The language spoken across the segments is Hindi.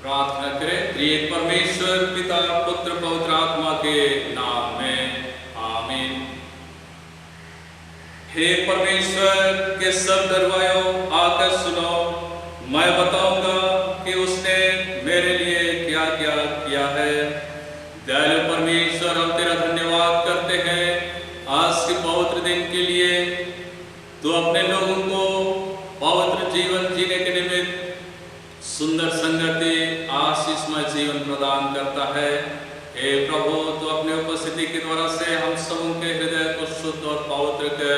प्रार्थना करें। त्रिएक परमेश्वर पिता पुत्र पवित्र आत्मा के नाम में आमीन। हे परमेश्वर के सब दरवायों आकर सुनो, मैं बताऊंगा कि उसने मेरे लिए क्या क्या किया है। दयालु परमेश्वर, हम तेरा धन्यवाद करते हैं आज के पवित्र दिन के लिए। तू अपने लोगों को पवित्र जीवन जीने के निमित्त सुंदर संगति आशीषमय जीवन प्रदान करता है। हे प्रभु, तो अपने उपस्थिति के द्वारा से हम सब उनके हृदय को शुद्ध और पवित्र कर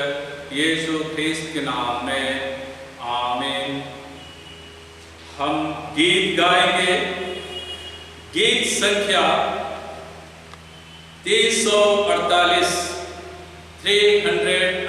यीशु ख्रीस्त के नाम में आमीन। हम गीत गाएंगे, गीत संख्या 348 348।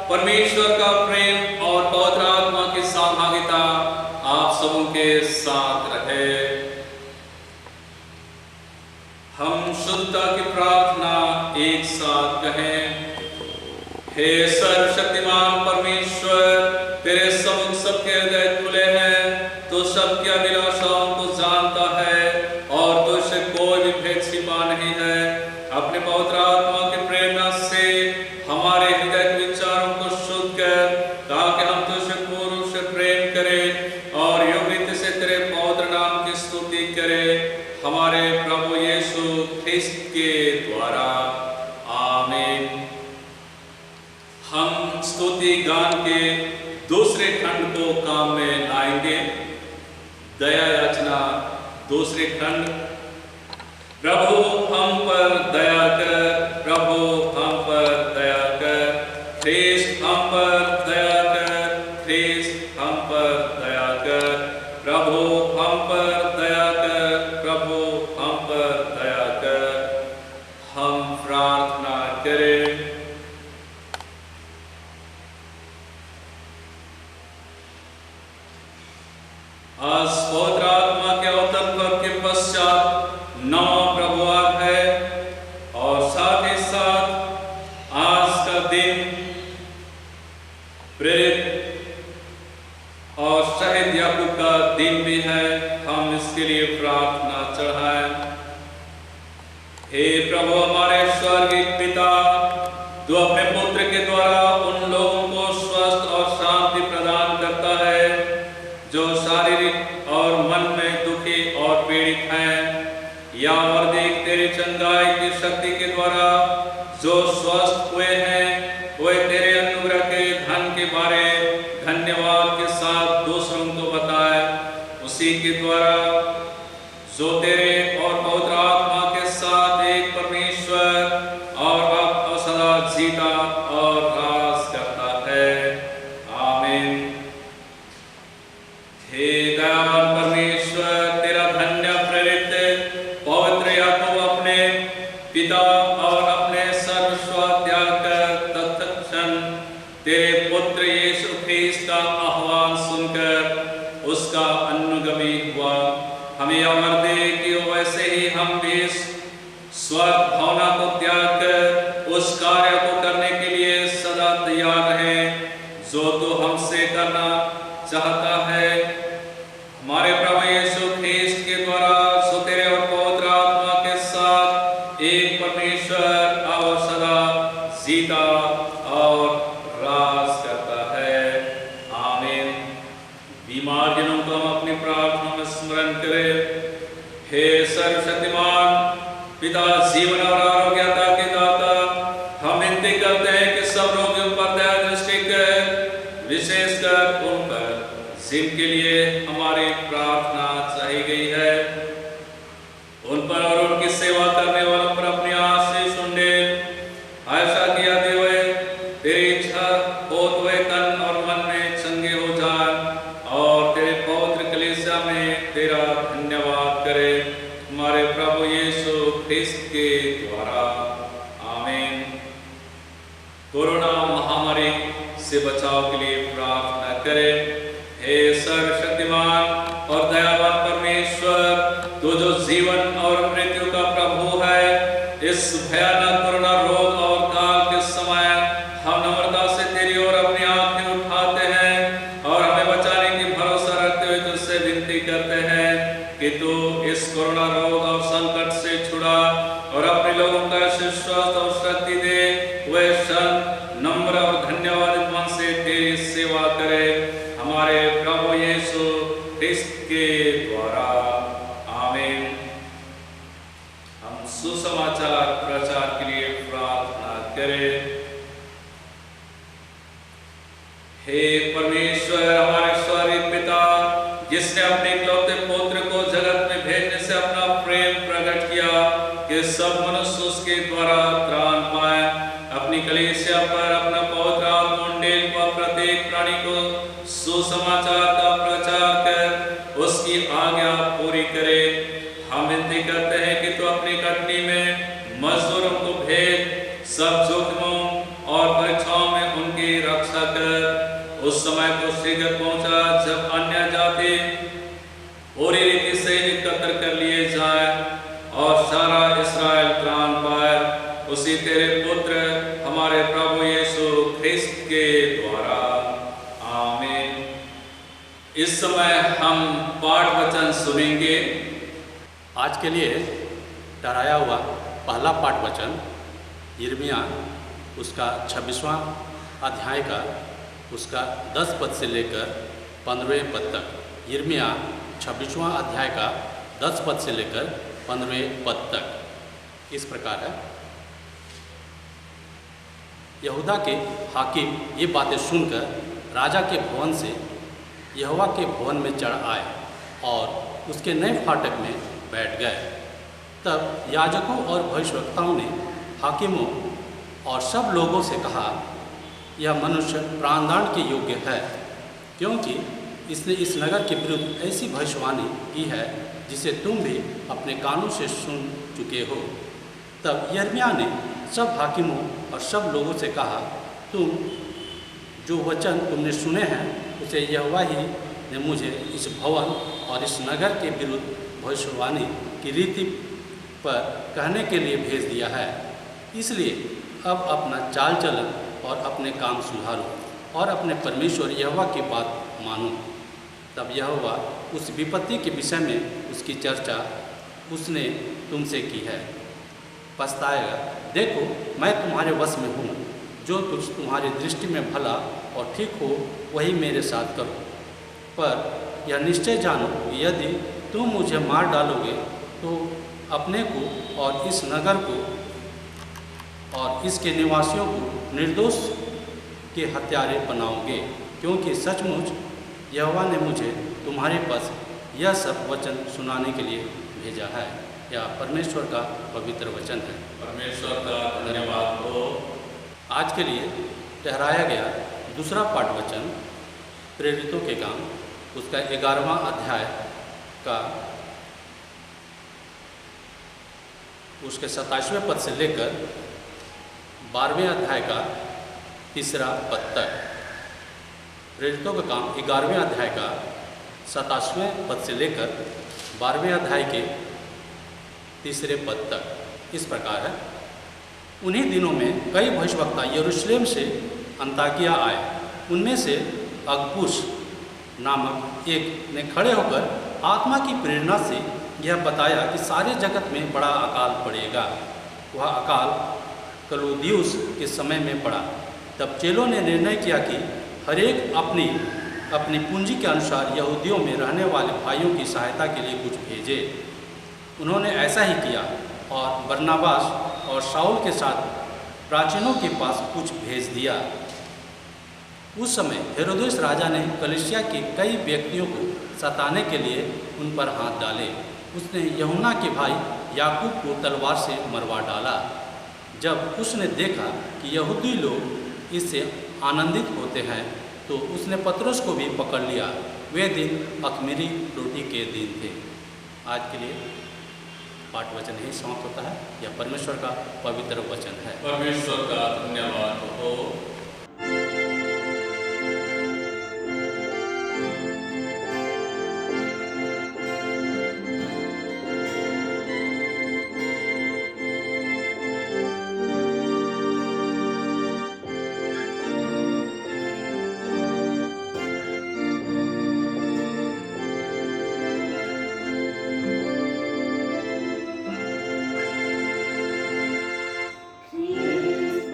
परमेश्वर का प्रेम और पवित्र आत्मा की सहभागिता आप सबों के साथ रहे। हम शुद्धता की प्रार्थना एक साथ कहें। हे सर्वशक्तिमान परमेश्वर, तेरे समुख सबके हृदय खुले हैं, तो सबकी अभिलाषाओं को जानता है और तुझसे कोई भी भेद छिपा नहीं है। अपने पवित्र आत्मा की प्रेरणा से हमारे हृदय के विचारों को शुद्ध कर, ताकि हम तुझसे पूर्ण रूप से प्रेम करें और योग्य रीति से तेरे पवित्र नाम की स्तुति करें, हमारे प्रभु यीशु ख्रिस्त के द्वारा। आमीन। हम स्तुति गान के दूसरे खंड को काम में लाएंगे। दया याचना दूसरे खंड। प्रभु हम पर दया कर, प्रभु हम पर दया कर, ख्रिस्त हम पर दया कर, ख्रिस्त हम पर दया कर, प्रभु हम पर दया कर, प्रभु हम पर दया कर। हम प्रार्थना करें। आज पवित्र आत्मा के अवतरण के पश्चात नवा प्रभुवार है और साथ ही साथ आज का दिन प्रेरित और शहीद याकूब का दिन भी है। हम इसके लिए प्रार्थना चढ़ाएं। हे प्रभु हमारे स्वर्गीय पिता, तू अपने पुत्र के द्वारा उन लोगों को स्वस्थ और शांति प्रदान करता है जो शारीरिक और मन में दुखी और पीड़ित हैं, या वर्दिक तेरी चंगाई की शक्ति के द्वारा जो स्वस्थ हुए हैं, वे तेरे अनुग्रह के धन के बारे धन्यवाद के साथ दूसरों को बताए। उसी के द्वारा जो तेरे और पवित्र आत्मा के साथ एक परमेश्वर और अब सदा जीता और राज करता है। आमीन। हे दयावान परमेश्वर, तेरा धन्य प्रेरित पवित्र याकूब अपने पिता और अपने सर्वस्व त्याग कर तत्क्षण तेरे पुत्र यीशु ख्रिस्त का आह्वान सुनकर उसका अनुगामी हुआ। हमें अमर दे कि वैसे ही हम भी स्वार्थ भावना को त्याग कर उस कार्य को करने के लिए सदा तैयार रहें जो तू हमसे करना चाहता है। हमारे प्रभु यीशु ख्रिस्त के द्वारा सो तेरे और पवित्र आत्मा के साथ एक परमेश्वर और सदा जीता और राज करता है। आमीन। बीमार जनों को हम अपनी प्रार्थना में स्मरण करें। हे सर्वशक्तिमान पिता, जीवन और आरोग्यता के दाता, हम विनती करते हैं कि सब रोगियों पर दया दृष्टि कर, विशेषकर उन पर जिनके लिए हमारी प्रार्थना चाही गई है, उन पर और उनकी सेवा करने वालों पर अपनी आशीष उंडेल। ऐसा किया देवे तेरी इच्छा हो तो वे तन और मन में चंगे हो जाए और तेरे पवित्र कलीसिया में तेरा धन्यवाद करे, हमारे प्रभु यीशु ख्रिस्त के द्वारा। आमीन। कोरोना महामारी से बचाव के लिए प्रार्थना करें। हे सर्वशक्तिमान और दयावान परमेश्वर, तू जो जीवन और मृत्यु का प्रभु है, इस भयानक कोरोना रोग और काल के समय हम नम्रता से तेरी ओर अपनी आंखें उठाते हैं और हमें बचाने की भरोसा रखते हुए तुझसे विनती करते हैं कि तू इस कोरोना रोग और संकट से छुड़ा और अपने लोगों का स्वस्थ और शक्ति दे। वे संत नम्र और धन्यवादित मन से तेरी सेवा करे, हमारे प्रभु यीशु ख्रिस्त के द्वारा। आमीन। हम सुसमाचार प्रचार के लिए प्रार्थना करें। हे परमेश्वर हमारे स्वर्गीय पिता, जिसने अपने इकलौते पुत्र को जगत में भेजने से अपना प्रेम प्रकट किया कि सब मनुष्य उसके द्वारा त्राण पाए, अपनी कलीसिया पर अपना पवित्र आत्मा उंडेल को प्रत्येक प्राणी को सुसमाचार का प्रचार कर उसकी आज्ञा पूरी करे। हम विनती करते हैं कि तू अपनी कटनी में मजदूरों को भेज, सब जोखिमों और परीक्षाओं में उनकी रक्षा इकट्ठा कर। उस समय को शीघ्र पहुंचा जब अन्य जाति पूरी रीति से एकत्र कर लिए जाए और सारा इस्राएल त्राण पाए, उसी तेरे पुत्र हमारे प्रभु यीशु ख्रिस्त के द्वारा। आमीन। इस समय हम पाठ वचन सुनेंगे। आज के लिए ठहराया हुआ पहला पाठ वचन यिर्मयाह उसका 26वां अध्याय का उसका 10 पद से लेकर 15वें पद तक। यिर्मयाह 26वां अध्याय का 10 पद से लेकर 15वें पद तक इस प्रकार है। यहूदा के हाकिम ये बातें सुनकर राजा के भवन से यहोवा के भवन में चढ़ आए और उसके नए फाटक में बैठ गए। तब याजकों और भविष्यवक्ताओं ने हाकिमों और सब लोगों से कहा, यह मनुष्य प्राणदंड के योग्य है, क्योंकि इसने इस नगर के विरुद्ध ऐसी भविष्यवाणी की है जिसे तुम भी अपने कानों से सुन चुके हो। तब यिर्मयाह ने सब हाकिमों और सब लोगों से कहा, तुम जो वचन तुमने सुने हैं उसे यहोवा ही ने मुझे इस भवन और इस नगर के विरुद्ध भविष्यवाणी की रीति पर कहने के लिए भेज दिया है। इसलिए अब अपना चाल चलन और अपने काम सुधारो और अपने परमेश्वर यहोवा की बात मानो। तब यहोवा उस विपत्ति के विषय में उसकी चर्चा उसने तुमसे की है। पछताएगा, देखो मैं तुम्हारे वश में हूँ, जो कुछ तुम्हारी दृष्टि में भला और ठीक हो वही मेरे साथ करो। पर यह निश्चय जानो कि यदि तुम मुझे मार डालोगे तो अपने को और इस नगर को और इसके निवासियों को निर्दोष के हत्यारे बनाओगे, क्योंकि सचमुच यहोवा ने मुझे तुम्हारे पास यह सब वचन सुनाने के लिए भेजा है। यह परमेश्वर का पवित्र वचन है। परमेश्वर का धन्यवाद हो। आज के लिए ठहराया गया दूसरा पाठ वचन प्रेरितों के काम उसका 11वां अध्याय का उसके 27वें पद से लेकर 12वें अध्याय का 3रा पद तक। प्रेरितों का काम 11वें अध्याय का 27वें पद से लेकर 12वें अध्याय के 3रे पद तक इस प्रकार है। उन्हीं दिनों में कई भविष्यवक्ता यरूशलेम से अंताकिया आए। उनमें से अगबुस नामक एक ने खड़े होकर आत्मा की प्रेरणा से यह बताया कि सारे जगत में बड़ा अकाल पड़ेगा। वह अकाल कलौदियुस के समय में पड़ा। तब चेलों ने निर्णय किया कि हर एक अपनी अपनी पूंजी के अनुसार यहूदियों में रहने वाले भाइयों की सहायता के लिए कुछ भेजे। उन्होंने ऐसा ही किया और बरनबास और शाऊल के साथ प्राचीनों के पास कुछ भेज दिया। उस समय हेरोदेस राजा ने कलीसिया के कई व्यक्तियों को सताने के लिए उन पर हाथ डाले। उसने यूहन्ना के भाई याकूब को तलवार से मरवा डाला। जब उसने देखा कि यहूदी लोग इससे आनंदित होते हैं तो उसने पतरस को भी पकड़ लिया। वे दिन अख़मीरी रोटी के दिन थे। आज के लिए पाठ वचन ही समाप्त होता है। यह परमेश्वर का पवित्र वचन है। परमेश्वर का धन्यवाद हो। Please,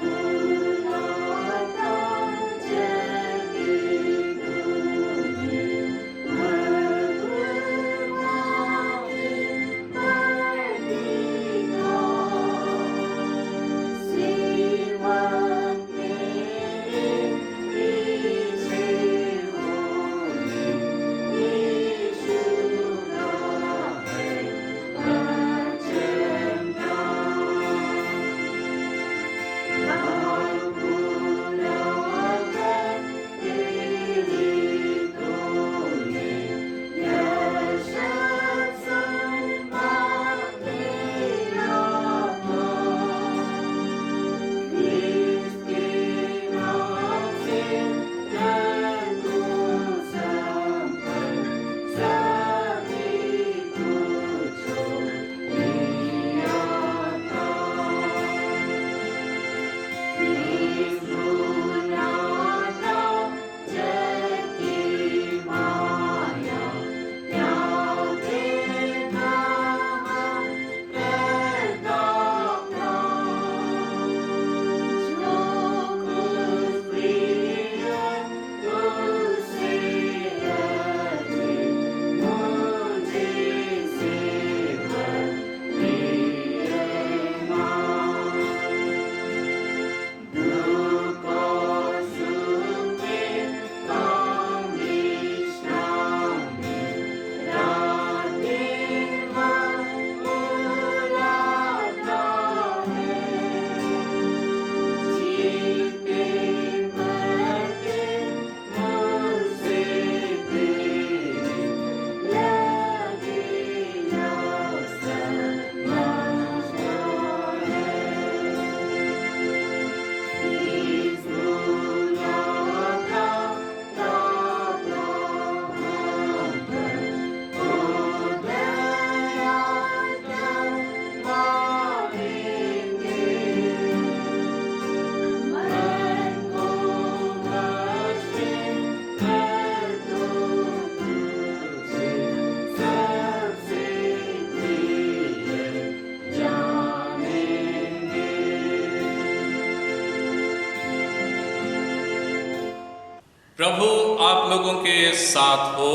प्रभु आप लोगों के साथ हो।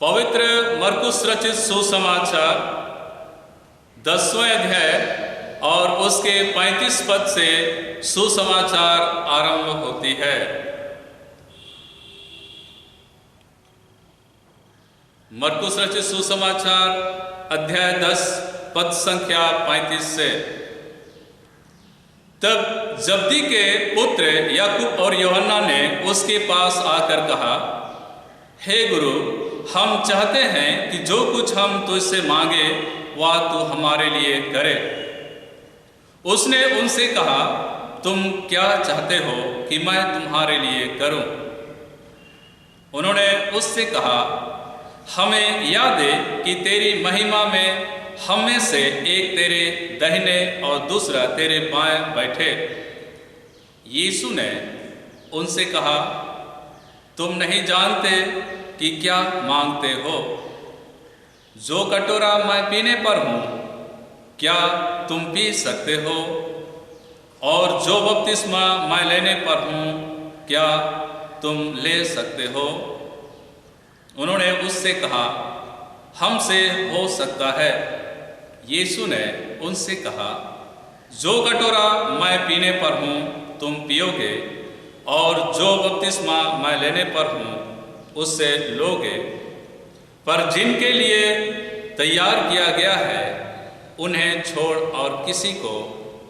पवित्र मरकुस रचित सुसमाचार 10वां अध्याय और उसके 35 पद से सुसमाचार आरंभ होती है। मरकुस रचित सुसमाचार अध्याय 10 पद संख्या 35 से। तब जब्दी के पुत्र याकूब और यूहन्ना ने उसके पास आकर कहा, हे गुरु, हम चाहते हैं कि जो कुछ हम तुझसे मांगे वह तू हमारे लिए करे। उसने उनसे कहा, तुम क्या चाहते हो कि मैं तुम्हारे लिए करूं? उन्होंने उससे कहा, हमें याद दे कि तेरी महिमा में हम में से एक तेरे दाहिने और दूसरा तेरे बाएं बैठे। यीशु ने उनसे कहा, तुम नहीं जानते कि क्या मांगते हो। जो कटोरा मैं पीने पर हूँ, क्या तुम पी सकते हो? और जो बपतिस्मा मैं लेने पर हूँ, क्या तुम ले सकते हो? उन्होंने उससे कहा, हमसे हो सकता है। यीशु ने उनसे कहा, जो कटोरा मैं पीने पर हूँ तुम पियोगे, और जो बपतिस्मा मैं लेने पर हूँ उससे लोगे। पर जिनके लिए तैयार किया गया है उन्हें छोड़ और किसी को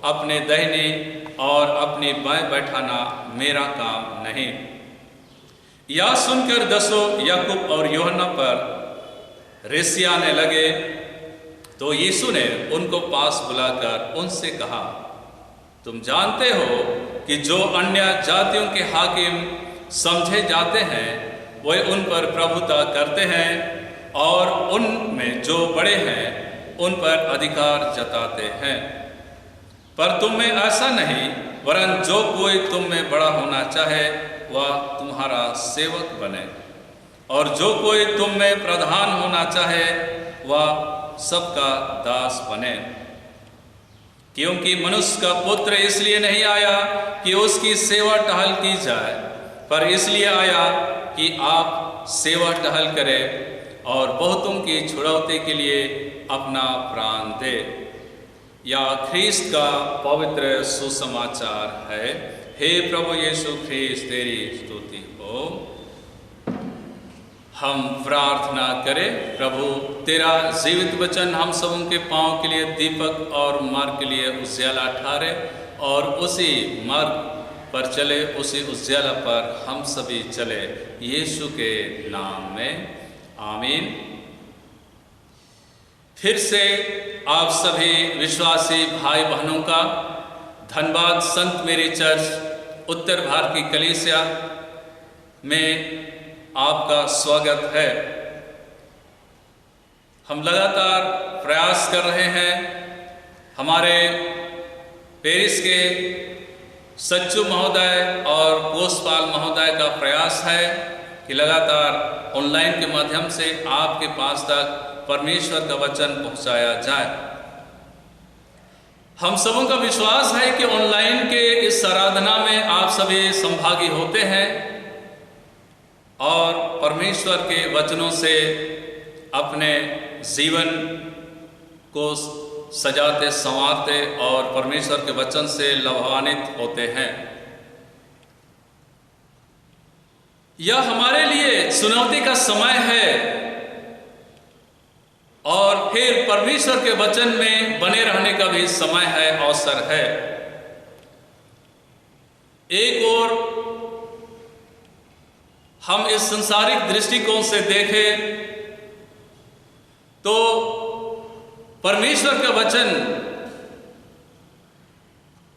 अपने दाहिने और अपनी बाएं बैठाना मेरा काम नहीं। यह सुनकर दसों याकूब और यूहन्ना पर रिसियाने लगे। तो यीशु ने उनको पास बुलाकर उनसे कहा, तुम जानते हो कि जो अन्य जातियों के हाकिम समझे जाते हैं वे उन पर प्रभुता करते हैं, और उनमें जो बड़े हैं उन पर अधिकार जताते हैं। पर तुम में ऐसा नहीं, वरन जो कोई तुम में बड़ा होना चाहे वह तुम्हारा सेवक बने, और जो कोई तुम में प्रधान होना चाहे वह सबका दास बने। क्योंकि मनुष्य का पुत्र इसलिए नहीं आया कि उसकी सेवा टहल की जाए, पर इसलिए आया कि आप सेवा टहल करें और बहुतों की छुड़ौती के लिए अपना प्राण दे। या ख्रीस्त का पवित्र सुसमाचार है। हे प्रभु यीशु ख्रीस्त, तेरी स्तुति हो। हम प्रार्थना करें। प्रभु, तेरा जीवित वचन हम सबों के पांव के लिए दीपक और मार्ग के लिए उजियाला ठहरे, और उसी मार्ग पर चले, उसी उजियाला पर हम सभी चले। यीशु के नाम में आमीन। फिर से आप सभी विश्वासी भाई बहनों का धनबाद संत मेरी चर्च उत्तर भारत की कलीसिया में आपका स्वागत है। हम लगातार प्रयास कर रहे हैं। हमारे पेरिस के सच्चू महोदय और कोषपाल महोदय का प्रयास है कि लगातार ऑनलाइन के माध्यम से आपके पास तक परमेश्वर का वचन पहुंचाया जाए। हम सबों का विश्वास है कि ऑनलाइन के इस आराधना में आप सभी संभागी होते हैं और परमेश्वर के वचनों से अपने जीवन को सजाते संवारते और परमेश्वर के वचन से लाभान्वित होते हैं। यह हमारे लिए चुनौती का समय है, और फिर परमेश्वर के वचन में बने रहने का भी समय है, अवसर है। एक ओर हम इस संसारिक दृष्टिकोण से देखें तो परमेश्वर का वचन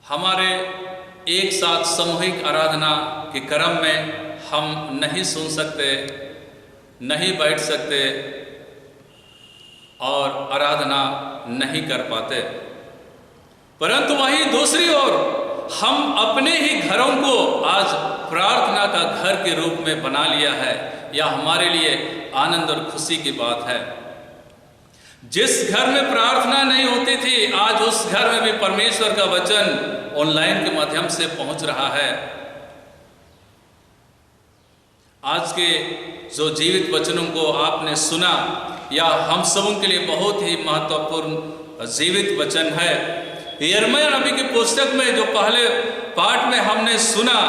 हमारे एक साथ सामूहिक आराधना के क्रम में हम नहीं सुन सकते, नहीं बैठ सकते और आराधना नहीं कर पाते। परंतु वहीं दूसरी ओर हम अपने ही घरों को आज प्रार्थना का घर के रूप में बना लिया है। यह हमारे लिए आनंद और खुशी की बात है। जिस घर में प्रार्थना नहीं होती थी, आज उस घर में भी परमेश्वर का वचन ऑनलाइन के माध्यम से पहुंच रहा है। आज के जो जीवित वचनों को आपने सुना, या हम सबों के लिए बहुत ही महत्वपूर्ण जीवित वचन है। यिर्मयाह नबी की पुस्तक में जो पहले पाठ में हमने सुना,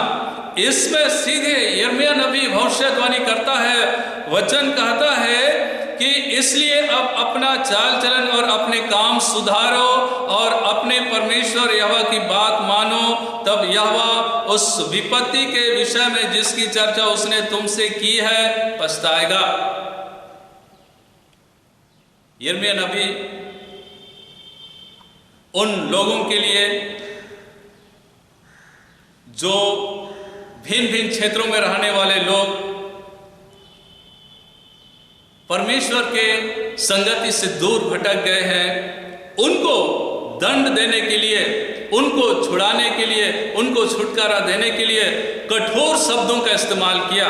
इसमें सीधे यिर्मयाह नबी भविष्यवाणी करता है, वचन कहता है कि इसलिए अब अपना चाल चलन और अपने काम सुधारो और अपने परमेश्वर यहोवा की बात मानो, तब यहोवा उस विपत्ति के विषय में जिसकी चर्चा उसने तुमसे की है पछताएगा। यिर्मयाह नबी उन लोगों के लिए जो भिन्न भिन्न क्षेत्रों में रहने वाले लोग परमेश्वर के संगति से दूर भटक गए हैं, उनको दंड देने के लिए, उनको छुड़ाने के लिए, उनको छुटकारा देने के लिए कठोर शब्दों का इस्तेमाल किया।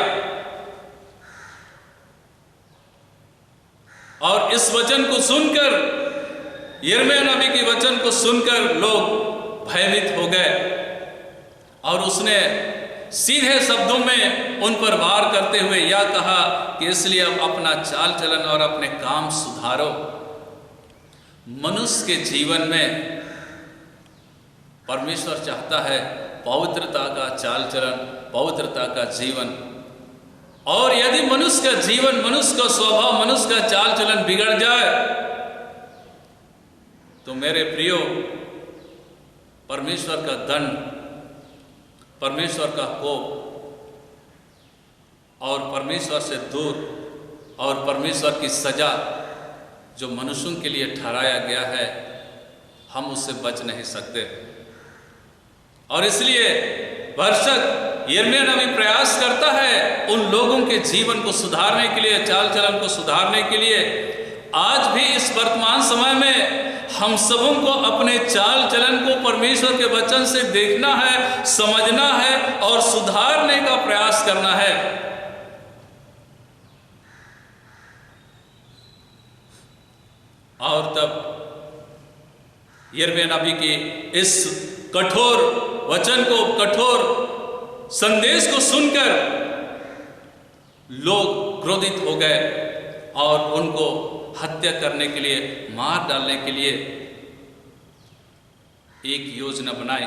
और इस वचन को सुनकर, यिर्मयाह नबी के वचन को सुनकर लोग भयभीत हो गए और उसने सीधे शब्दों में उन पर वार करते हुए यह कहा कि इसलिए अब अपना चाल चलन और अपने काम सुधारो। मनुष्य के जीवन में परमेश्वर चाहता है पवित्रता का चाल चलन, पवित्रता का जीवन। और यदि मनुष्य का जीवन, मनुष्य का स्वभाव, मनुष्य का चाल चलन बिगड़ जाए तो मेरे प्रियो, परमेश्वर का दंड, परमेश्वर का कोप और परमेश्वर से दूर और परमेश्वर की सजा जो मनुष्यों के लिए ठहराया गया है, हम उससे बच नहीं सकते। और इसलिए भरसक यिर्मयाह नबी प्रयास करता है उन लोगों के जीवन को सुधारने के लिए, चाल चलन को सुधारने के लिए। आज भी इस वर्तमान समय में हम सबों को अपने चाल चलन को परमेश्वर के वचन से देखना है, समझना है और सुधारने का प्रयास करना है। और तब यिर्मयाह नबी की इस कठोर वचन को, कठोर संदेश को सुनकर लोग क्रोधित हो गए और उनको हत्या करने के लिए, मार डालने के लिए एक योजना बनाई।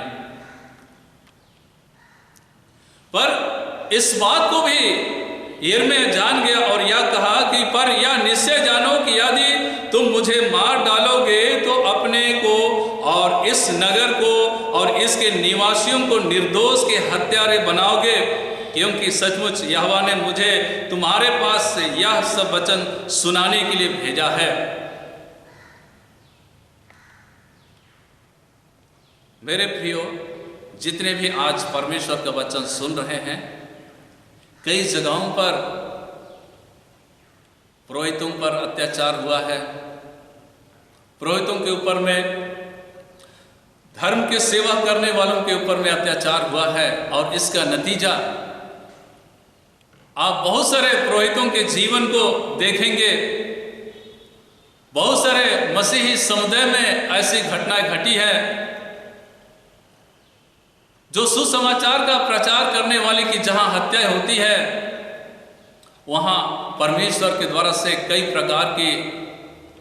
पर इस बात को भी यिर्मयाह जान गया और यह कहा कि पर यह निश्चय जानो कि यदि तुम मुझे मार डालोगे तो अपने को और इस नगर को और इसके निवासियों को निर्दोष के हत्यारे बनाओगे, क्योंकि सचमुच यहोवा ने मुझे तुम्हारे पास से यह सब वचन सुनाने के लिए भेजा है। मेरे प्रियो, जितने भी आज परमेश्वर का वचन सुन रहे हैं, कई जगहों पर पुरोहितों पर अत्याचार हुआ है, पुरोहितों के ऊपर में, धर्म के सेवा करने वालों के ऊपर में अत्याचार हुआ है। और इसका नतीजा आप बहुत सारे पुरोहितों के जीवन को देखेंगे। बहुत सारे मसीही समुदाय में ऐसी घटनाएं घटी है जो सुसमाचार का प्रचार करने वाले की जहां हत्या होती है, वहां परमेश्वर के द्वारा से कई प्रकार की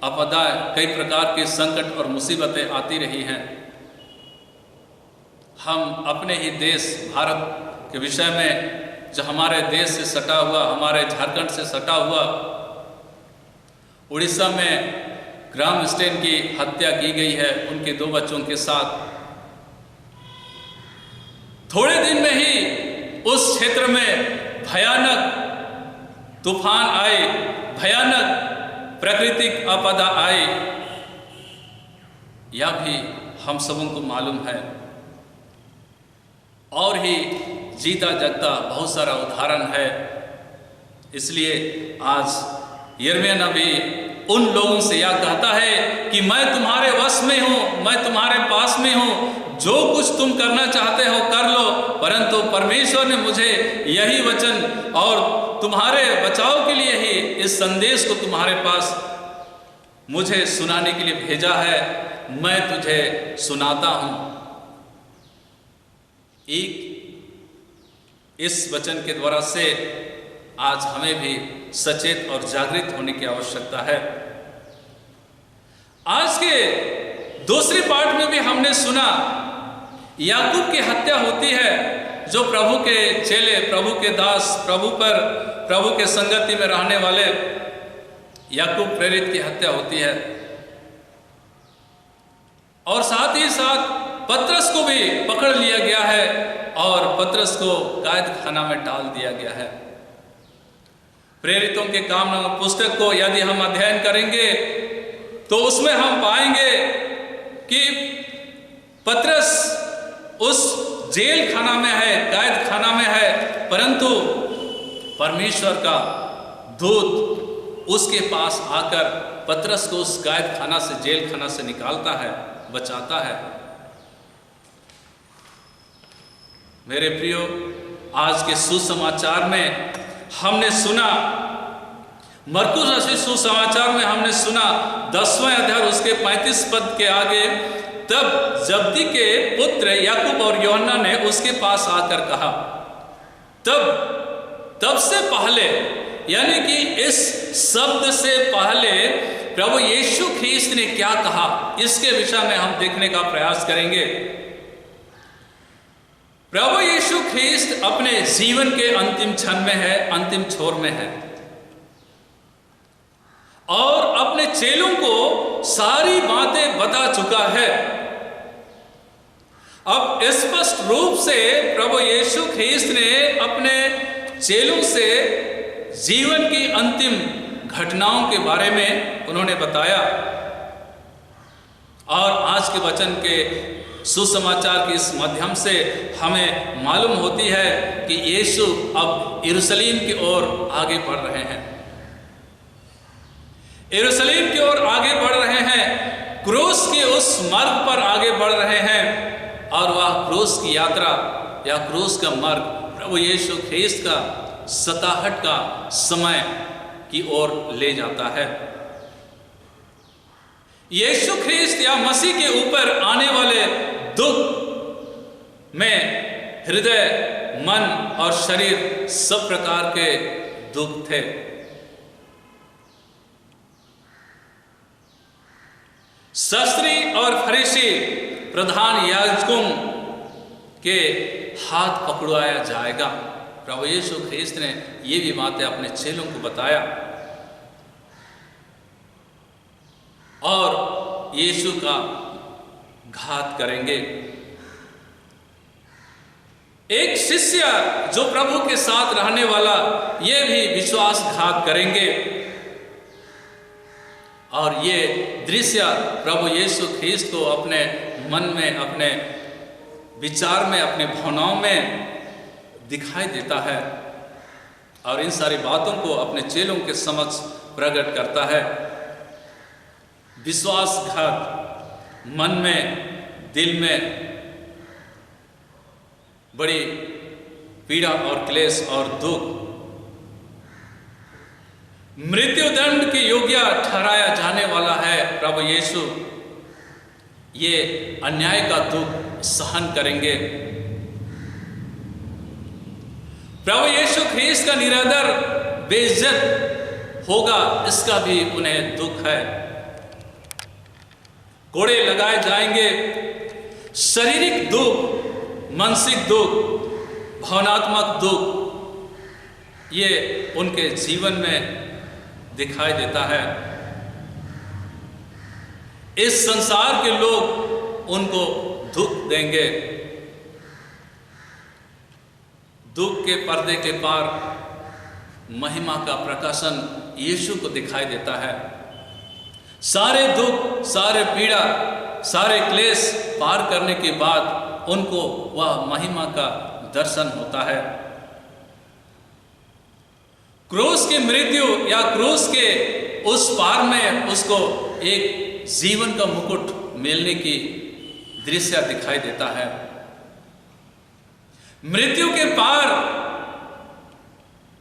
आपदाएं, कई प्रकार के संकट और मुसीबतें आती रही हैं। हम अपने ही देश भारत के विषय में, जो हमारे देश से सटा हुआ, हमारे झारखंड से सटा हुआ उड़ीसा में ग्रामस्टेन की हत्या की गई है उनके 2 बच्चों के साथ। थोड़े दिन में ही उस क्षेत्र में भयानक तूफान आए, भयानक प्राकृतिक आपदा आए, यह भी हम सबों को मालूम है। और ही जीता जगता बहुत सारा उदाहरण है। इसलिए आज यिर्मयाह नबी उन लोगों से यह कहता है कि मैं तुम्हारे वश में हूँ, मैं तुम्हारे पास में हूँ, जो कुछ तुम करना चाहते हो कर लो, परंतु परमेश्वर ने मुझे यही वचन और तुम्हारे बचाव के लिए ही इस संदेश को तुम्हारे पास मुझे सुनाने के लिए भेजा है। मैं तुझे सुनाता हूँ। एक इस वचन के द्वारा से आज हमें भी सचेत और जागृत होने की आवश्यकता है। आज के दूसरी पार्ट में भी हमने सुना याकूब की हत्या होती है, जो प्रभु के चेले, प्रभु के दास, प्रभु के संगति में रहने वाले याकूब प्रेरित की हत्या होती है। और साथ ही साथ पतरस को भी पकड़ लिया गया है और पतरस को कैद खाना में डाल दिया गया है। प्रेरितों के काम पुस्तक को यदि हम अध्ययन करेंगे तो उसमें हम पाएंगे कि पतरस उस जेल खाना में है, कैद खाना में है, परंतु परमेश्वर का दूत उसके पास आकर पतरस को उस कैद खाना से, जेल खाना से निकालता है, बचाता है। मेरे प्रियो, आज के सुसमाचार में हमने सुना, मरकुस रचित सुसमाचार में हमने सुना 10वें अध्याय उसके 35 पद के आगे, तब जब्दी के पुत्र याकूब और यूहन्ना ने उसके पास आकर कहा। तब से पहले, यानी कि इस शब्द से पहले प्रभु यीशु ख्रीस्त ने क्या कहा, इसके विषय में हम देखने का प्रयास करेंगे। प्रभु यीशु ख्रीस्त अपने जीवन के अंतिम क्षण में है, अंतिम छोर में है, और अपने चेलों को सारी बातें बता चुका है। अब स्पष्ट रूप से प्रभु यीशु ख्रीस्त ने अपने चेलों से जीवन की अंतिम घटनाओं के बारे में उन्होंने बताया। और आज के वचन के सुसमाचार के इस माध्यम से हमें मालूम होती है कि यीशु अब यरूशलेम की ओर आगे बढ़ रहे हैं, यरूशलेम की ओर आगे बढ़ रहे हैं, क्रूस के उस मार्ग पर आगे बढ़ रहे हैं। और वह क्रूस की यात्रा या क्रूस का मार्ग प्रभु यीशु ख्रीस्त का सताहट का समय की ओर ले जाता है। यीशु ख्रीस्त या मसीह के ऊपर आने वाले दुख में हृदय, मन और शरीर सब प्रकार के दुख थे। शास्त्री और फरीसी प्रधान याजकों के हाथ पकड़वाया जाएगा। प्रभु यीशु ख्रीस्त ने ये भी बातें अपने चेलों को बताया, और यीशु का घात करेंगे। एक शिष्य जो प्रभु के साथ रहने वाला, ये भी विश्वासघात करेंगे। और ये दृश्य प्रभु यीशु ख्रीस्त को अपने मन में, अपने विचार में, अपने भावनाओं में दिखाई देता है, और इन सारी बातों को अपने चेलों के समक्ष प्रकट करता है। विश्वासघात मन में, दिल में बड़ी पीड़ा और क्लेश और दुख, मृत्युदंड के योग्य ठहराया जाने वाला है प्रभु यीशु। ये अन्याय का दुख सहन करेंगे। प्रभु यीशु ख्रीस्त का निरादर, बेइज्जत होगा, इसका भी उन्हें दुख है। कोड़े लगाए जाएंगे। शारीरिक दुख, मानसिक दुख, भावनात्मक दुख, ये उनके जीवन में दिखाई देता है। इस संसार के लोग उनको दुख देंगे। दुख के पर्दे के पार महिमा का प्रकाशन यीशु को दिखाई देता है। सारे दुख, सारे पीड़ा, सारे क्लेश पार करने के बाद उनको वह महिमा का दर्शन होता है। क्रूस की मृत्यु या क्रूस के उस पार में उसको एक जीवन का मुकुट मिलने की दृश्य दिखाई देता है। मृत्यु के पार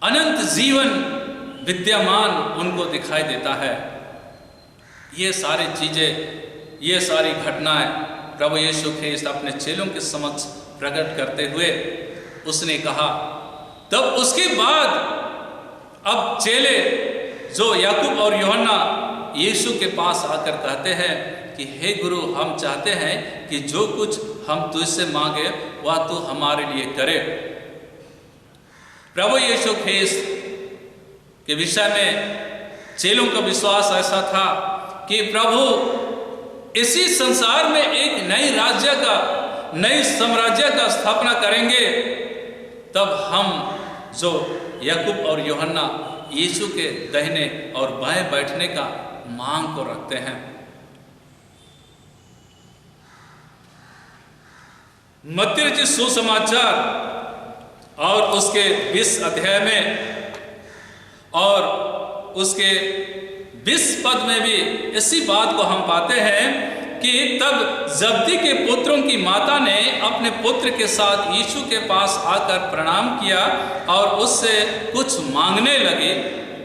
अनंत जीवन विद्यमान उनको दिखाई देता है। ये सारी चीजें, ये सारी घटनाएं प्रभु यीशु ख्रीस्त अपने चेलों के समक्ष प्रकट करते हुए उसने कहा। तब उसके बाद अब चेले जो याकूब और यूहन्ना यीशु के पास आकर कहते हैं कि हे गुरु, हम चाहते हैं कि जो कुछ हम तुझसे मांगे वह तू हमारे लिए करे। प्रभु यीशु ख्रीस्त के विषय में चेलों का विश्वास ऐसा था कि प्रभु इसी संसार में एक नई राज्य का, नई साम्राज्य का स्थापना करेंगे। तब हम जो याकूब और यूहन्ना यीशु के दाहिने और बाएं बैठने का मांग को रखते हैं। मत्ती रचित सुसमाचार और उसके 20 अध्याय में और उसके 20 पद में भी इसी बात को हम पाते हैं कि तब जब्दी के पुत्रों की माता ने अपने पुत्र के साथ यीशु के पास आकर प्रणाम किया और उससे कुछ मांगने लगी।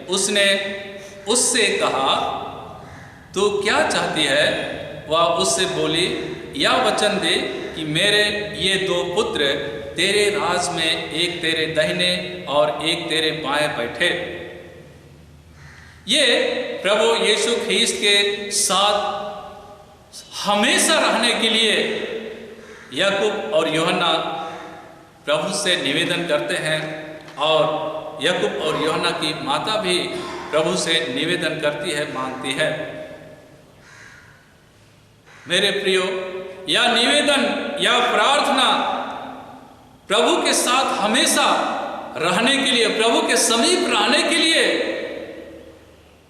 उसने उससे कहा, तू क्या चाहती है? वह उससे बोली, यह वचन दे कि मेरे ये 2 पुत्र तेरे राज में एक तेरे दाहिने और एक तेरे बाएं बैठे। ये प्रभु यीशु ख्रीस्त के साथ हमेशा रहने के लिए याकूब और यूहन्ना प्रभु से निवेदन करते हैं और याकूब और यूहन्ना की माता भी प्रभु से निवेदन करती है, मांगती है। मेरे प्रियो, या निवेदन या प्रार्थना प्रभु के साथ हमेशा रहने के लिए, प्रभु के समीप रहने के लिए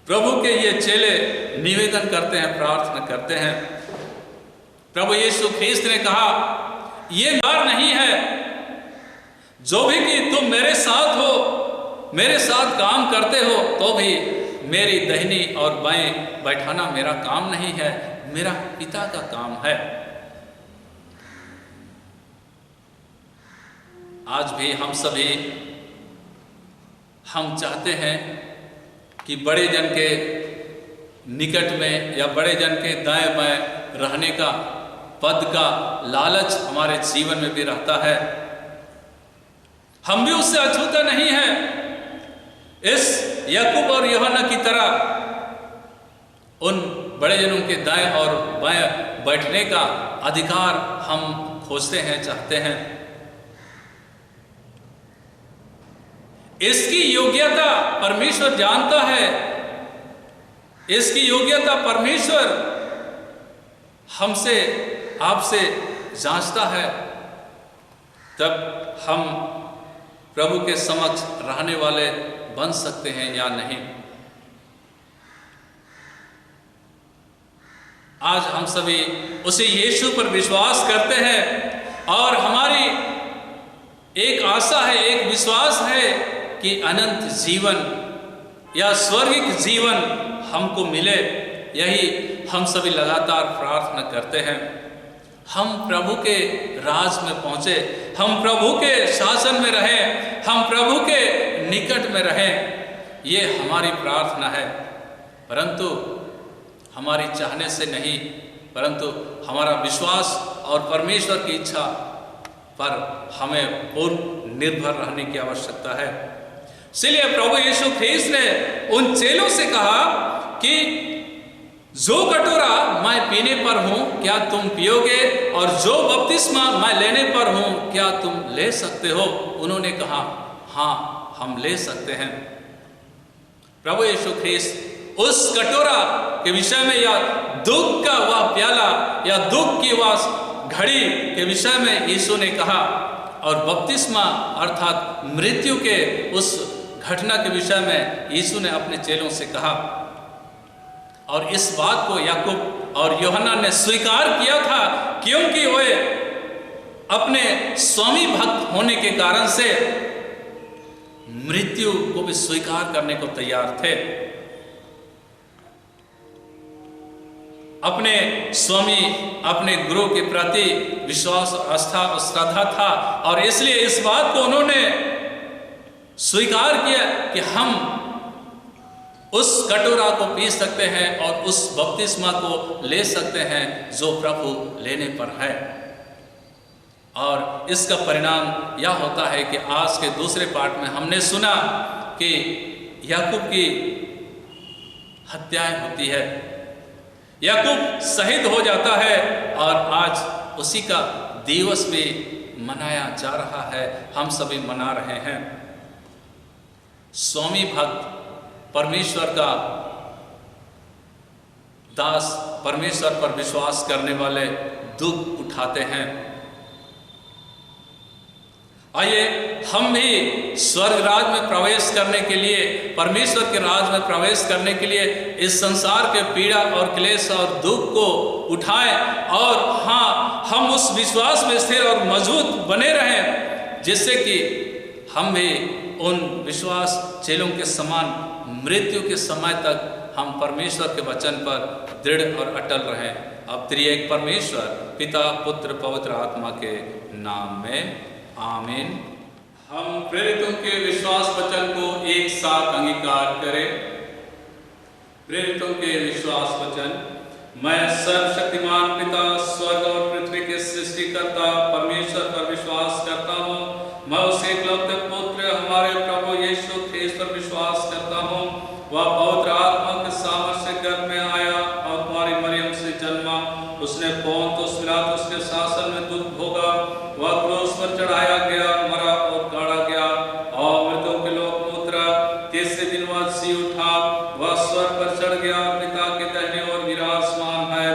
प्रभु के ये चेले निवेदन करते हैं, प्रार्थना करते हैं। प्रभु यीशु ख्रीस्त ने कहा, ये बार नहीं है जो भी कि तुम मेरे साथ हो, मेरे साथ काम करते हो, तो भी मेरी दाहिनी और बाएं बैठाना मेरा काम नहीं है, मेरा पिता का काम है। आज भी हम सभी हम चाहते हैं कि बड़े जन के निकट में या बड़े जन के दाएं बाएं रहने का, पद का लालच हमारे जीवन में भी रहता है। हम भी उससे अछूते नहीं हैं। इस याकूब और यूहन्ना की तरह उन बड़े जनों के दाएं और बाएं बैठने का अधिकार हम खोजते हैं, चाहते हैं। इसकी योग्यता परमेश्वर जानता है, इसकी योग्यता परमेश्वर हमसे, आपसे जांचता है। तब हम प्रभु के समक्ष रहने वाले बन सकते हैं या नहीं। आज हम सभी उसी यीशु पर विश्वास करते हैं और हमारी एक आशा है, एक विश्वास है कि अनंत जीवन या स्वर्गिक जीवन हमको मिले। यही हम सभी लगातार प्रार्थना करते हैं। हम प्रभु के राज में पहुंचे, हम प्रभु के शासन में रहें, हम प्रभु के निकट में रहें, ये हमारी प्रार्थना है। परंतु हमारी चाहने से नहीं, परंतु हमारा विश्वास और परमेश्वर की इच्छा पर हमें पूर्ण निर्भर रहने की आवश्यकता है। इसलिए प्रभु यीशु ख्रीस्त ने उन चेलों से कहा कि जो कटोरा मैं पीने पर हूं क्या तुम पियोगे, और जो बपतिस्मा मैं लेने पर हूं क्या तुम ले सकते हो? उन्होंने कहा, हाँ हम ले सकते हैं। प्रभु यीशु ख्रीस्त उस कटोरा के विषय में या दुख का वह प्याला या दुख की वह घड़ी के विषय में यीशु ने कहा, और बपतिस्मा अर्थात मृत्यु के उस घटना के विषय में यीशु ने अपने चेलों से कहा। और इस बात को याकूब और यूहन्ना ने स्वीकार किया था, क्योंकि वे अपने स्वामी भक्त होने के कारण से मृत्यु को भी स्वीकार करने को तैयार थे। अपने स्वामी, अपने गुरु के प्रति विश्वास, आस्था और श्रद्धा था, और इसलिए इस बात को उन्होंने स्वीकार किया कि हम उस कटोरा को पी सकते हैं और उस बपतिस्मा को ले सकते हैं जो प्रभु लेने पर है। और इसका परिणाम यह होता है कि आज के दूसरे पाठ में हमने सुना कि याकूब की हत्याएं होती है, याकूब शहीद हो जाता है और आज उसी का दिवस भी मनाया जा रहा है, हम सभी मना रहे हैं। स्वामी भक्त परमेश्वर का दास, परमेश्वर पर विश्वास करने वाले दुख उठाते हैं। आइए हम भी स्वर्ग राज में प्रवेश करने के लिए, परमेश्वर के राज में प्रवेश करने के लिए इस संसार के पीड़ा और क्लेश और दुख को उठाएं और हाँ, हम उस विश्वास में स्थिर और मजबूत बने रहें, जिससे कि हम भी उन विश्वास चेलों के समान मृत्यु के समय तक हम परमेश्वर के वचन पर दृढ़ और अटल रहें। अब त्रिएक परमेश्वर पिता, पुत्र, पवित्र आत्मा के नाम में आमीन। हम प्रेरितों के विश्वास वचन को एक साथ अंगीकार करें। प्रेरितों के विश्वास वचन। मैं सर्वशक्तिमान पिता, स्वर्ग और पृथ्वी के सृष्टिकर्ता परमेश्वर पर विश्वास करता हूँ। मैं उस एकलौते पुत्र हमारे प्रभु यीशु ख्रीस्त पर विश्वास करता हूँ। वह पवित्र आत्मा के सामर्थ्य से गर्भ में आया और कुमारी मरियम से जन्मा। उसने पोंतुस पिलातुस के शासन में दुख भोगा। वह क्रूस पर चढ़ाया गया, मरा और गाड़ा गया और मृतों के लोक में उतरा। तीसरे दिन वह जी उठा। वह स्वर्ग पर चढ़ गया और पिता के दाहिने ओर विराजमान है।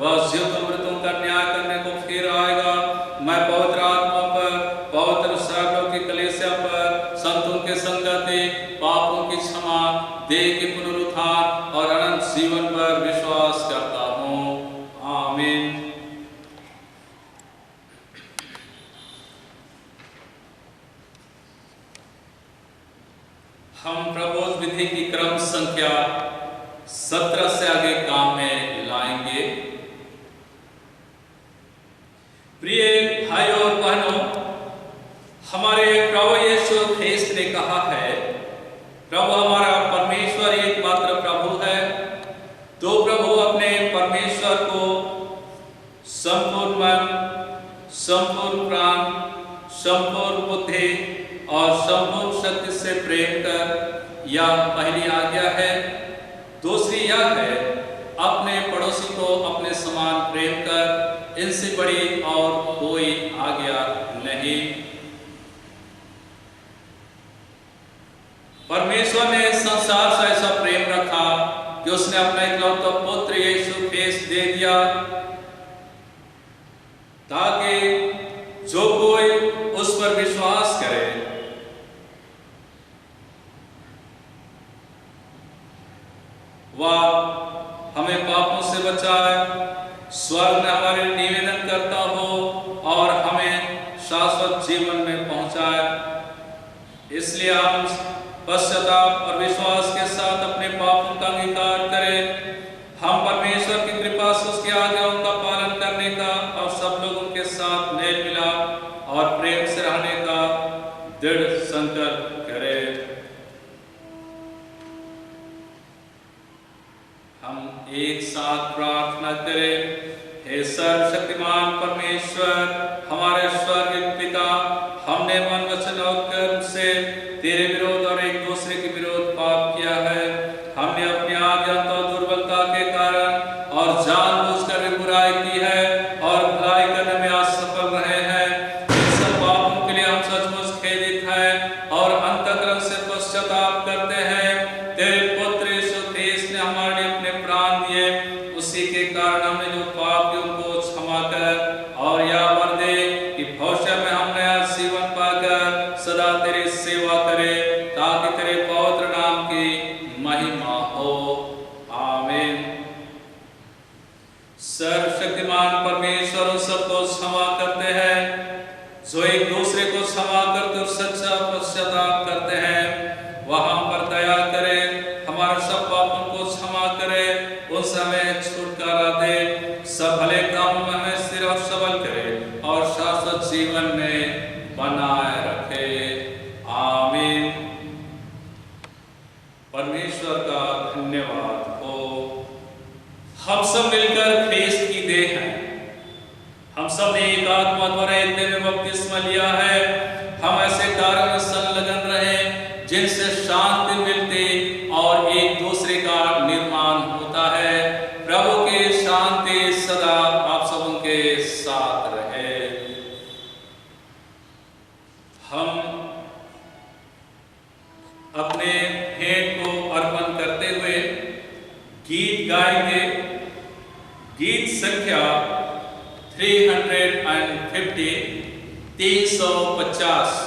वह जीवित और मृतों का न्याय करने को फिर आएगा। मैं पवित्र आत्मा पर, पवित्र सैकड़ों की कलीसिया पर, संतों के संगति, पापों की क्षमा, देह के पुनरुत्थान और अनंत जीवन पर विश्वास करता हूँ। आमीन। हम प्रबोध विधि की क्रम संख्या 17 से आगे काम में लाएंगे। प्रिय भाइयों और बहनों, हमारे प्रभु यीशु ख्रीस्त ने कहा है, प्रभु हमारा परमेश्वर एकमात्र प्रभु है। तो प्रभु अपने परमेश्वर को संपूर्ण मन, संपूर्ण प्राण, संपूर्ण बुद्धि और संपूर्ण शक्ति से प्रेम कर, यह पहली आज्ञा है। दूसरी यह है, अपने पड़ोसी को अपने समान प्रेम कर। इनसे बड़ी और कोई आज्ञा नहीं। परमेश्वर ने संसार से ऐसा प्रेम रखा कि उसने अपना इकलौता पुत्र यीशु ख्रीस्त दे दिया, ताकि जो कोई उस पर विश्वास करे वह हमें पापों से बचाए, स्वर्ग में हमारे निवेदन करता हो और हमें शाश्वत जीवन में पहुंचाए। इसलिए हम पश्चाताप और विश्वास के साथ अपने पापों का अंगीकार करें। हम परमेश्वर की कृपा से उसकी आज्ञाओं का पालन करने का और सब लोगों के साथ मेल मिलाप और प्रेम से रहने का दृढ़ संकल्प करें। हम एक साथ प्रार्थना करें। हे सर्वशक्तिमान परमेश्वर, हमारे स्वर्गीय पिता, हमने मन, वचन और कर्म से तेरे विरोध और एक दूसरे के विरोध पाप किया है। हमने अपनी अज्ञानता और दुर्बलता के कारण और जानबूझकर भी बुराई की है और भलाई करने में असफल रहे हैं। इन सब पापों के लिए हम सचमुच खेदित हैं और अंतःकरण से पश्चाताप करते हैं। तेरे पुत्र यीशु ख्रीस्त ने हमारे लिए अपने प्राण दिए, उसी के कारण हमने जो पाप किए उनको क्षमा कर और यह वर दे कि भविष्य में हम नया जीवन पाकर सदा तेरी सेवा करें, ताकि तेरे पवित्र नाम की महिमा हो। आमीन। सर्वशक्तिमान परमेश्वर उन सबको क्षमा करते हैं जो एक दूसरे को क्षमा करते और सच्चा पश्चाताप करते हैं। वह हम पर दया करे, हमारे सब पापों को क्षमा करे, उनसे हमें छुटकारा दे, सब भले कामों में हमें स्थिर और सबल करे और शाश्वत जीवन में बनाए रखे। आमीन। परमेश्वर का धन्यवाद हो। हम सब मिलकर ख्रीस्त की देह हैं। हम सब ने एक आत्मा द्वारा एक देह में बपतिस्मा लिया है। हम ऐसे कार्यों में संलग्न रहे जिनसे शांति मिलती अपने भेंट को अर्पण करते हुए गीत गाएंगे। गीत संख्या 350।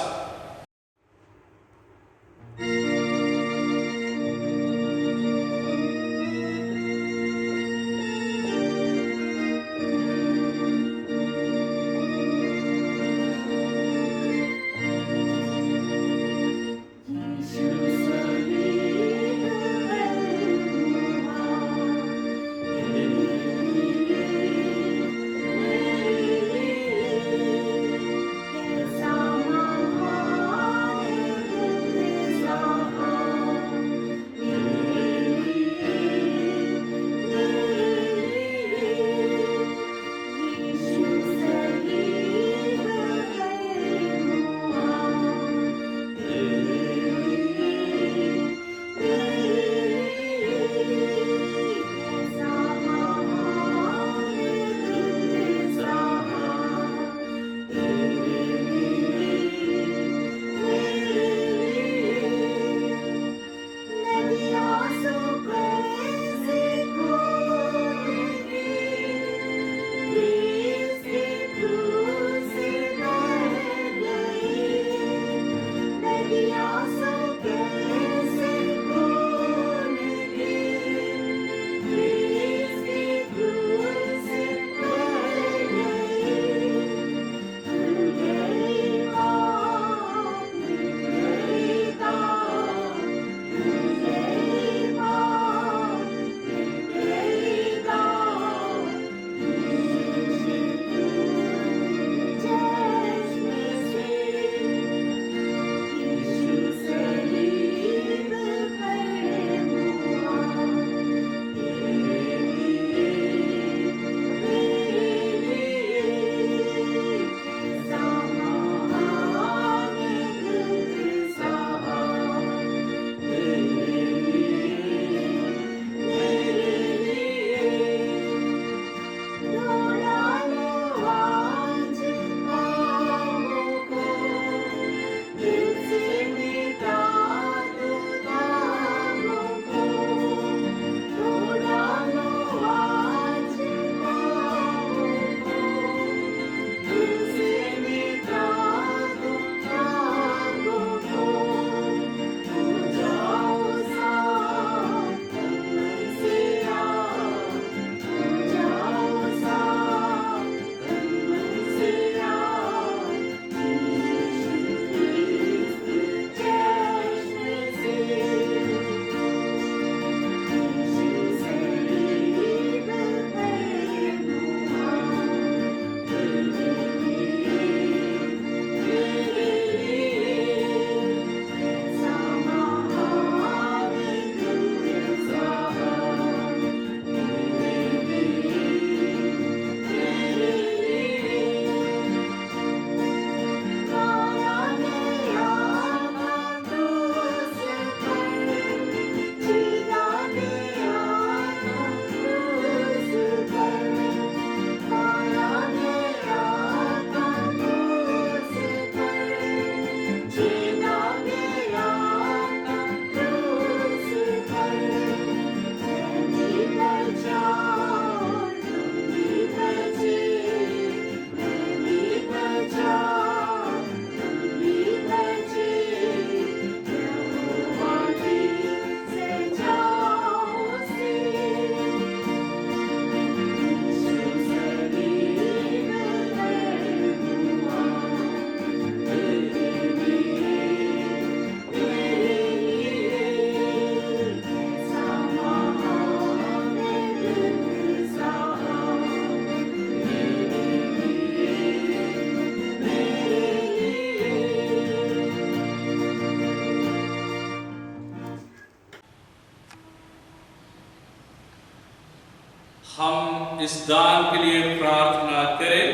हम इस दान के लिए प्रार्थना करें।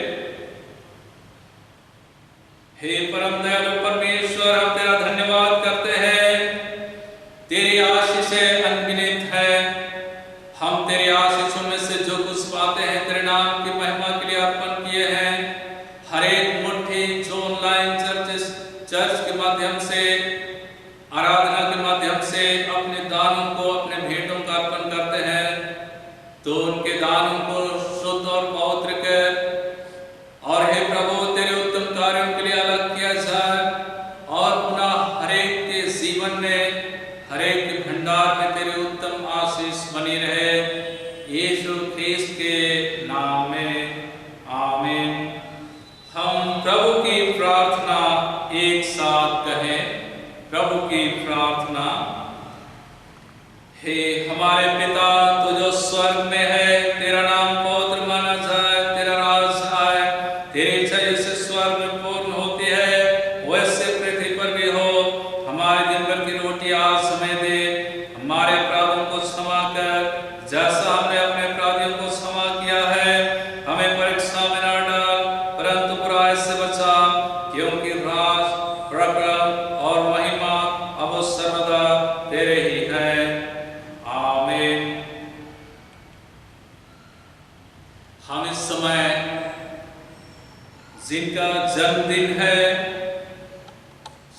हे परम दयालु परमेश्वर, हम तेरा धन्यवाद करते हैं, तेरी आशीषें अनगिनत है। हम तेरी आशीषों में से जो कुछ पाते हैं तेरे नाम की महिमा के लिए अर्पण किए हैं। हर एक मुट्ठी जो ऑनलाइन चर्च के माध्यम से आराधना के माध्यम से अपने दानों को, अपने भेंटों का अर्पण करते हैं, तो उनके दानों को शुद्ध और पवित्र कर, और हे प्रभु तेरे उत्तम कार्यों के लिए अलग किया जाए, और पुनः हरेक के जीवन में, हरेक के भंडार में तेरे उत्तम आशीष बनी रहे, यीशु ख्रीस्त के नाम में आमीन। हम प्रभु की प्रार्थना एक साथ कहें। प्रभु की प्रार्थना। हे हमारे पिता, तू जो स्वर्ग में है, तेरा नाम पवित्र माना जाए, तेरा राज आए, तेरी इच्छा जैसे स्वर्ग में पूर्ण होती है वैसे पृथ्वी पर भी हो। हमारे दिन भर की रोटी आज हमें दे, हमारे अपराधों को क्षमा कर जैसा हमने अपने अपराधियों को क्षमा किया है, हमें परीक्षा में न डाल परंतु बुराई से बचा, क्योंकि राज, प्रताप और महिमा अब सर्वदा तेरे ही है। आमीन। हम इस समय जिनका जन्मदिन है,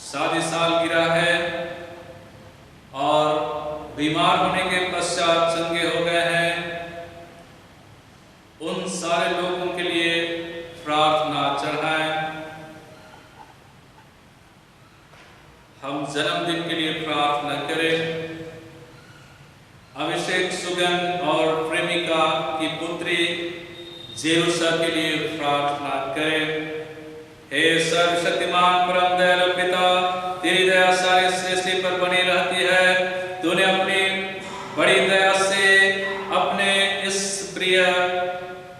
शादी सालगिरह है और बीमार होने के पश्चात चंगे हो गए हैं, उन सारे लोगों के लिए प्रार्थना चढ़ाएं। हम जन्मदिन के लिए प्रार्थना करें। अभिषेक सुगन और प्रेमिका की पुत्री जेरूसा के लिए प्रार्थना करें। हे सर्वशक्तिमान परम दयालु पिता, तेरी दया सारी सृष्टि पर बनी रहती है। तूने अपनी बड़ी दया से अपने इस प्रिय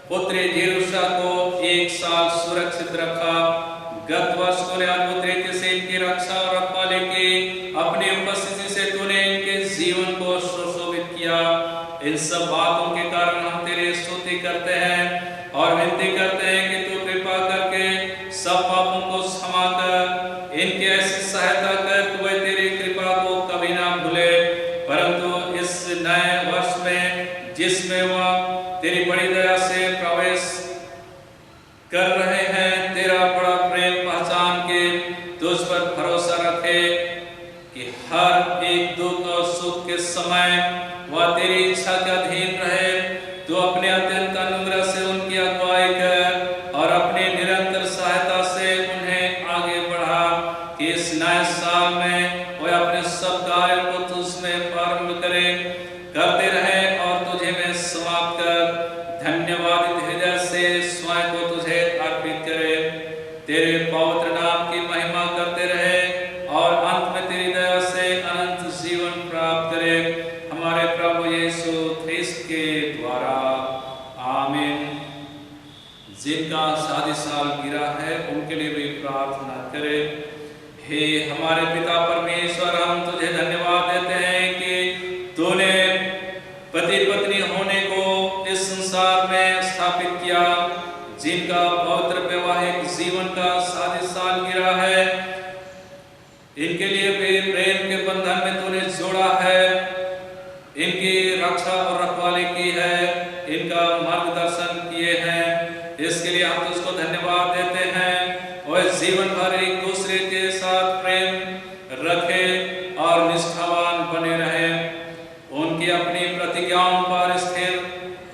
पुत्री जेरूसा को 1 साल सुरक्षित रखा। गत वर्ष तूने अद्भुत रीति से इनकी रक्षा और रखवाली की। अपनी उपस्थिति से तूने इनके जीवन को सुशोभित किया। इन सब बातों के कारण हम तेरी स्तुति करते हैं और विनती करते हैं कि तू कृपा करके सब पापों को क्षमा कर, इनकी ऐसी सहायता कर कि वे तेरी कृपा को कभी ना भूले, परंतु इस नए वर्ष में जिसमें वह तेरी बड़ी दया से प्रवेश कर रहे हैं, तेरा बड़ा प्रेम पहचान के तुझ पर भरोसा रखे कि हर एक दुख और सुख के समय वह तेरी इच्छा के अधीन रहे। तो अपने अत्यंत अनुग्रह से उनकी अगुवाई कर और अपनी निरंतर सहायता से उन्हें आगे बढ़ा कि इस नए साल में वह अपने सब कार्यों को तुझमें प्रारंभ करते रहे और तुझे में समाप्त कर धन्यवादित हृदय से स्वयं को तुझे अर्पित करे, तेरे पवित्र नाम की महिमा करते रहे और अंत में तेरी दया से अनंत जीवन प्राप्त करे, हमारे प्रभु यीशु ख्रीस्त के द्वारा। आमीन। जिनका शादी सालगिरह है उनके लिए भी प्रार्थना करें। हे हमारे पिता परमेश्वर, हम तुझे धन्यवाद देते हैं कि तूने पति पत्नी होने को इस संसार में स्थापित किया, जिनका पवित्र वैवाहिक जीवन का शादी सालगिरह है। इनके लिए भी प्रेम के बंधन में तूने जोड़ा है, इनकी रक्षा और रखवाली की है, इनका मार्गदर्शन किए हैं। इसके लिए हम तुझको धन्यवाद देते हैं। और जीवन भर एक दूसरे के साथ प्रेम रखे और निष्ठावान बने रहे, उनकी अपनी प्रतिज्ञाओं पर स्थिर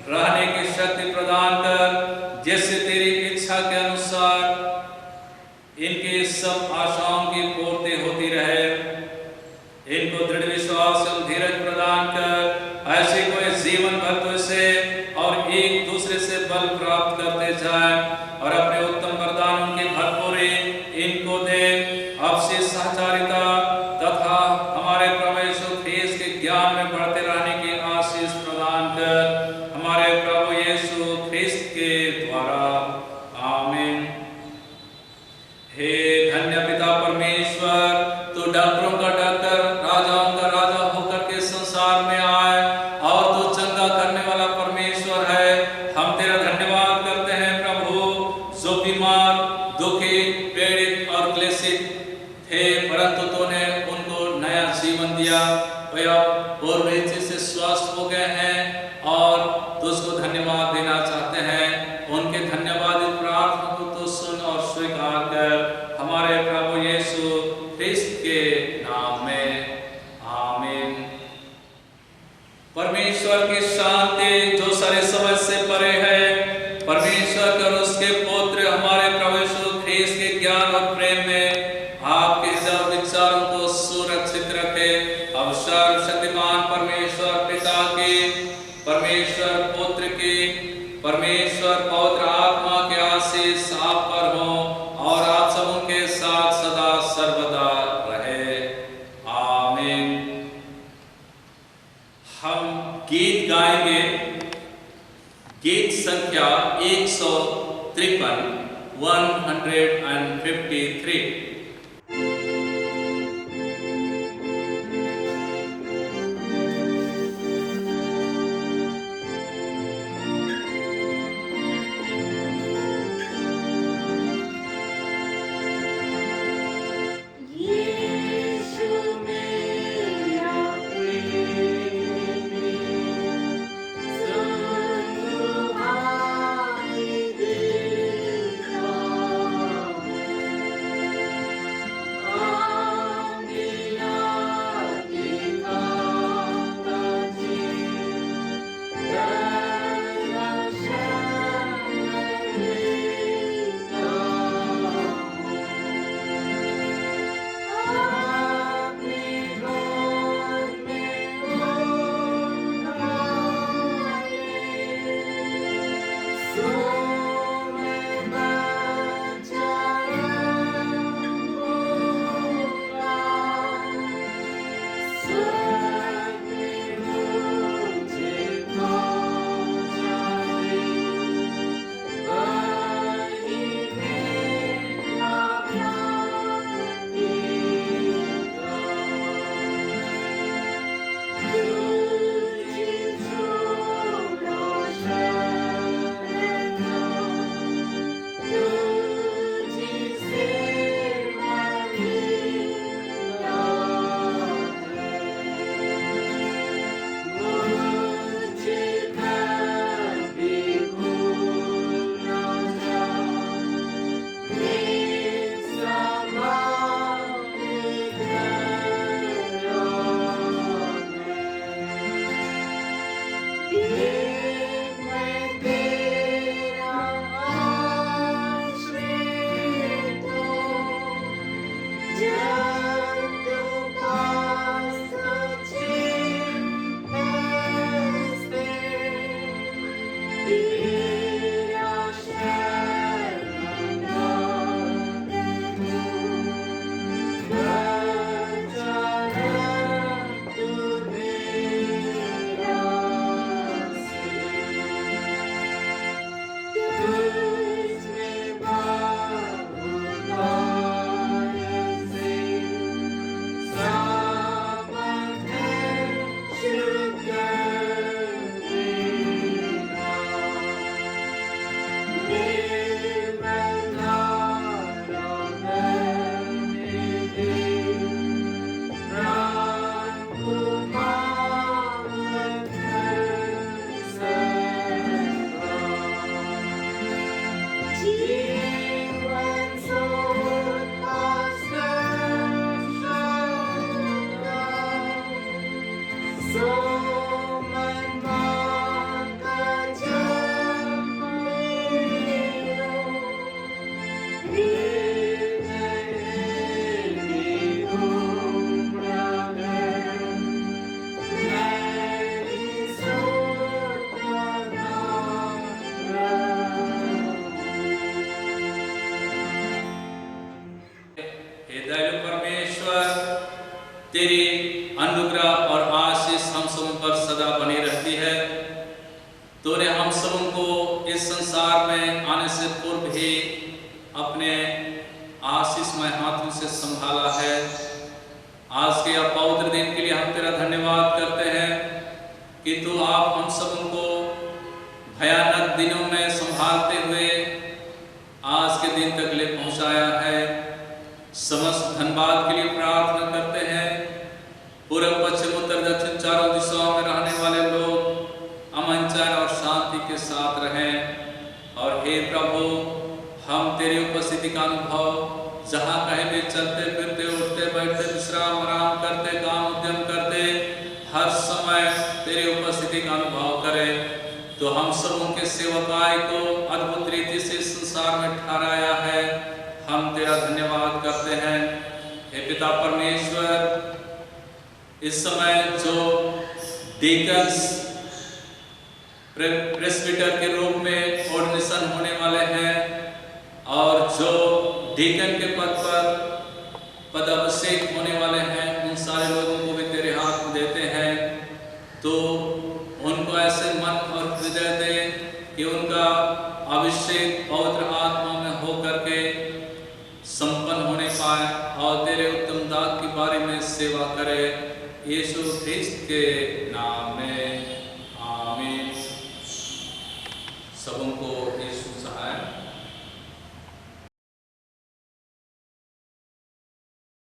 रहने की शक्ति प्रदान कर, जिससे तेरी इच्छा के अनुसार इनकी सब आशाओं की पूर्ति होती रहे। इनको दृढ़ विश्वास और धीरज प्रदान कर ऐसे कोई जीवन भर तुझसे और एक दूसरे से बल प्राप्त करते जाए और अपने उत्तम वरदान उनकी भरपूरी इनको दे। आपसी सहचारिता तथा हमारे प्रभु यीशु ख्रीस्त के ज्ञान में बढ़ते रहने की आशीष प्रदान कर, हमारे प्रभु यीशु ख्रीस्त के द्वारा। आमीन। हे धन्य पिता परमेश्वर, तू डॉक्टरों का डॉक्टर, राजाओं का राजा होकर के संसार में आए और तू चंगा करने वाला परमेश्वर है। हम तेरा धन्यवाद करते हैं प्रभु, जो बीमार, दुखी, पीड़ित और क्लेशित थे, परंतु तूने उनको नया जीवन दिया। वे अब पूर्ण रीति से स्वस्थ हो गए हैं और तुझको धन्यवाद देना चाहते हैं। उनके धन्यवादित प्रार्थना को तू सुन और स्वीकार कर, हमारे प्रभु यीशु ख्रीस्त के नाम में। परमेश्वर की शांति जो सारे समझ से परे है, परमेश्वर कर उसके पुत्र हमारे प्रभु यीशु ख्रीस्त के ज्ञान और प्रेम में आपके हृदय विचारों को सुरक्षित रखे। अब सर्वशक्तिमान परमेश्वर पिता की, परमेश्वर पुत्र की, परमेश्वर पवित्र आत्मा के आशीष आप पर हो और आप सब उनके साथ सदा सर्वदा रहे। आमीन। हम गीत गाएंगे, गीत संख्या 153, 153। तेरी अनुग्रह और आशीष हम सब पर सदा बनी रहती है। तूने हम सब को इस संसार में आने से पूर्व ही अपने आशीषमय हाथों से संभाला है। आज के पवित्र दिन के लिए हम तेरा धन्यवाद करते हैं कि तू आप हम सब को भयानक दिनों में संभालते हुए आज के दिन तक ले पहुंचाया है। समस्त धन्यवाद के लिए प्रार्थना करते हैं। पूर्व पश्चिम उत्तर दक्षिण चारों दिशाओं में रहने वाले लोग अमन चैन और शांति के साथ रहें। और हे प्रभु, हम तेरी उपस्थिति का अनुभव जहाँ कहीं भी चलते फिरते उठते बैठते विश्राम आराम करते काम उद्यम करते हर समय तेरी हम सबों के सेवकाई को अद्भुत रीति से संसार में ठहराया है, हम तेरा धन्यवाद करते हैं। हे पिता परमेश्वर, इस समय जो डीकन्स प्रेस्बिटर के रूप में ऑर्डिनेशन होने वाले हैं और जो डीकन के पद पर पदाभिषेक होने वाले हैं, उन सारे लोगों को भी तेरे हाथ में देते हैं। तो उनको ऐसे मन और हृदय दे कि उनका अभिषेक पवित्र आत्मा में हो करके संपन्न होने पाए और तेरे उत्तम दान के बारे में सेवा करे। यीशु ख्रिस्त के नाम में आमीन। सबों को